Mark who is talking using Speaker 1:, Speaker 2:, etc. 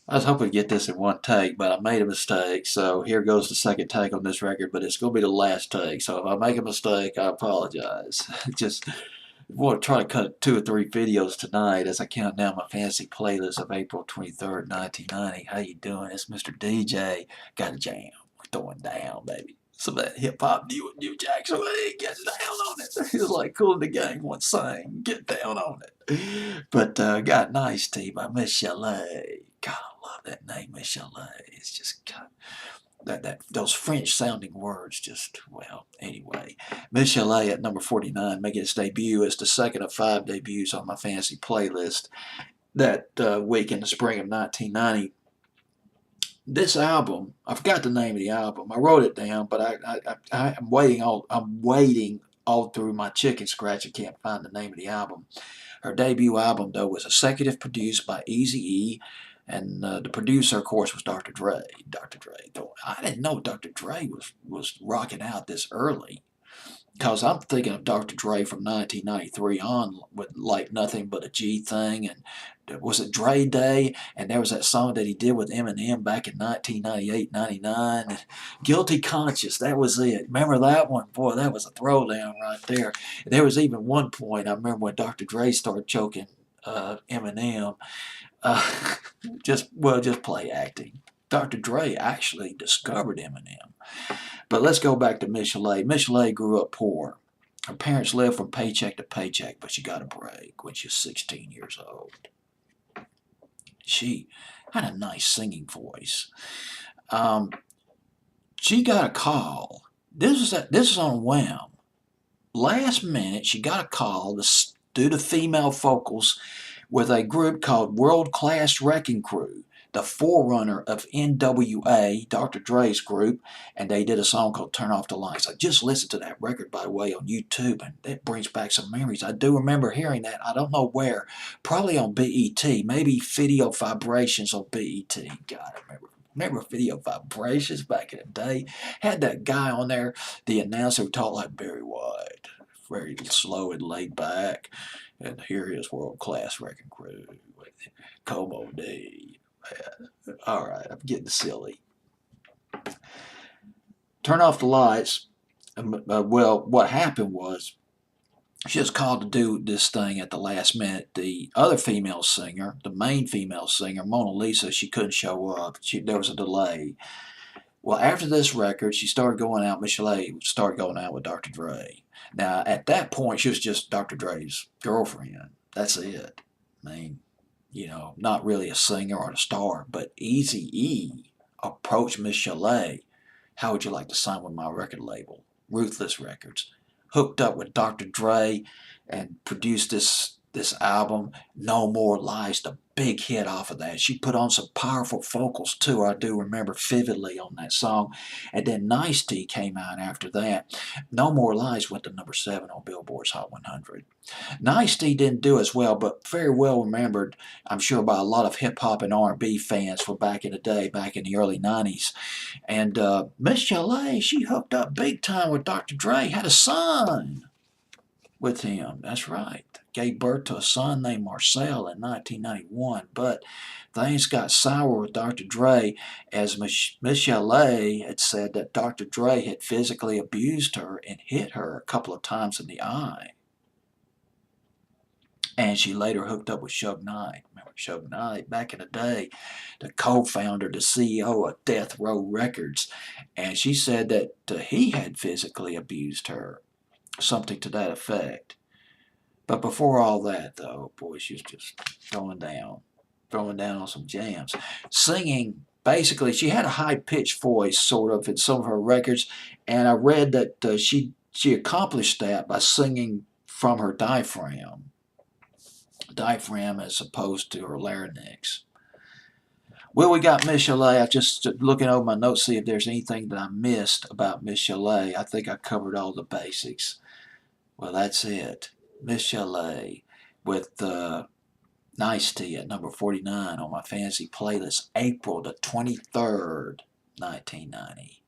Speaker 1: I was hoping to get this in one take, but I made a mistake. So here goes the second take on this record, but it's going to be the last take. So if I make a mistake, I apologize. Just want to try to cut 2 or 3 videos tonight as I count down my fancy playlist of April 23rd, 1990. How you doing? It's Mr. DJ. Got a jam. We're throwing down, baby. Some of that hip hop new Jack Swing. Get down on it. It's like Cool in the Gang once sang. Get down on it. But got Nicety by Michel'le. God, I love that name, Michel'le. It's just God, that those French sounding words just, well, anyway. Michel'le at number 49 making its debut as the second of 5 debuts on my fancy playlist that week in the spring of 1990. This album, I forgot the name of the album. I wrote it down, but I'm waiting all through my chicken scratch. I can't find the name of the album. Her debut album, though, was executive produced by Eazy-E, and the producer, of course, was Dr. Dre. Dr. Dre. Though I didn't know Dr. Dre was rocking out this early. Because I'm thinking of Dr. Dre from 1993 on with like Nothing But a G Thing, and was it Dre Day? And there was that song that he did with Eminem back in 1998, 99. Guilty Conscious, that was it. Remember that one? Boy, that was a throwdown right there. There was even one point, I remember when Dr. Dre started choking Eminem. Uh, just play acting. Dr. Dre actually discovered Eminem. But let's go back to Michel'le. Michel'le grew up poor. Her parents lived from paycheck to paycheck, but she got a break when she was 16 years old. She had a nice singing voice. Um, she got a call. This is on a whim. Last minute, she got a call to do the female vocals with a group called World Class Wrecking Crew, the forerunner of NWA, Dr. Dre's group, and they did a song called Turn Off the Lights. I just listened to that record, by the way, on YouTube, and it brings back some memories. I do remember hearing that. I don't know where. Probably on BET, maybe Video Vibrations on BET. God, I remember Video Vibrations back in the day. Had that guy on there, the announcer who talked like Barry White, very slow and laid back. And here is World Class Wrecking Crew with Como D. All right, I'm getting silly. Turn Off the Lights. Well, what happened was she was called to do this thing at the last minute. The other female singer, the main female singer, Mona Lisa, she couldn't show up. There was a delay. Well, after this record, she started going out. Michel'le started going out with Dr. Dre. Now, at that point, she was just Dr. Dre's girlfriend. That's it. I mean, not really a singer or a star, but Eazy-E approached Michel'le. How would you like to sign with my record label? Ruthless Records. Hooked up with Dr. Dre and produced this album, No More Lies, the big hit off of that. She put on some powerful vocals too. I do remember vividly on that song. And then Nicety came out after that. No More Lies went to number 7 on Billboard's Hot 100. Nicety didn't do as well, but very well remembered, I'm sure, by a lot of hip-hop and R&B fans for back in the day, back in the early 90s. And Michel'le, she hooked up big time with Dr. Dre, had a son with him. That's right. Gave birth to a son named Marcel in 1991. But things got sour with Dr. Dre as Michel'le had said that Dr. Dre had physically abused her and hit her a couple of times in the eye. And she later hooked up with Suge Knight. Remember Suge Knight back in the day, the co-founder, the CEO of Death Row Records. And she said that he had physically abused her, something to that effect. But before all that, though, boy, she was just throwing down on some jams. Singing, basically, she had a high-pitched voice, sort of, in some of her records. And I read that she accomplished that by singing from her diaphragm as opposed to her larynx. Well, we got Michel'le. I just looking over my notes, see if there's anything that I missed about Michel'le. I think I covered all the basics. Well, that's it. Michel'le with Nicety at number 49 on my fancy playlist, April the 23rd, 1990.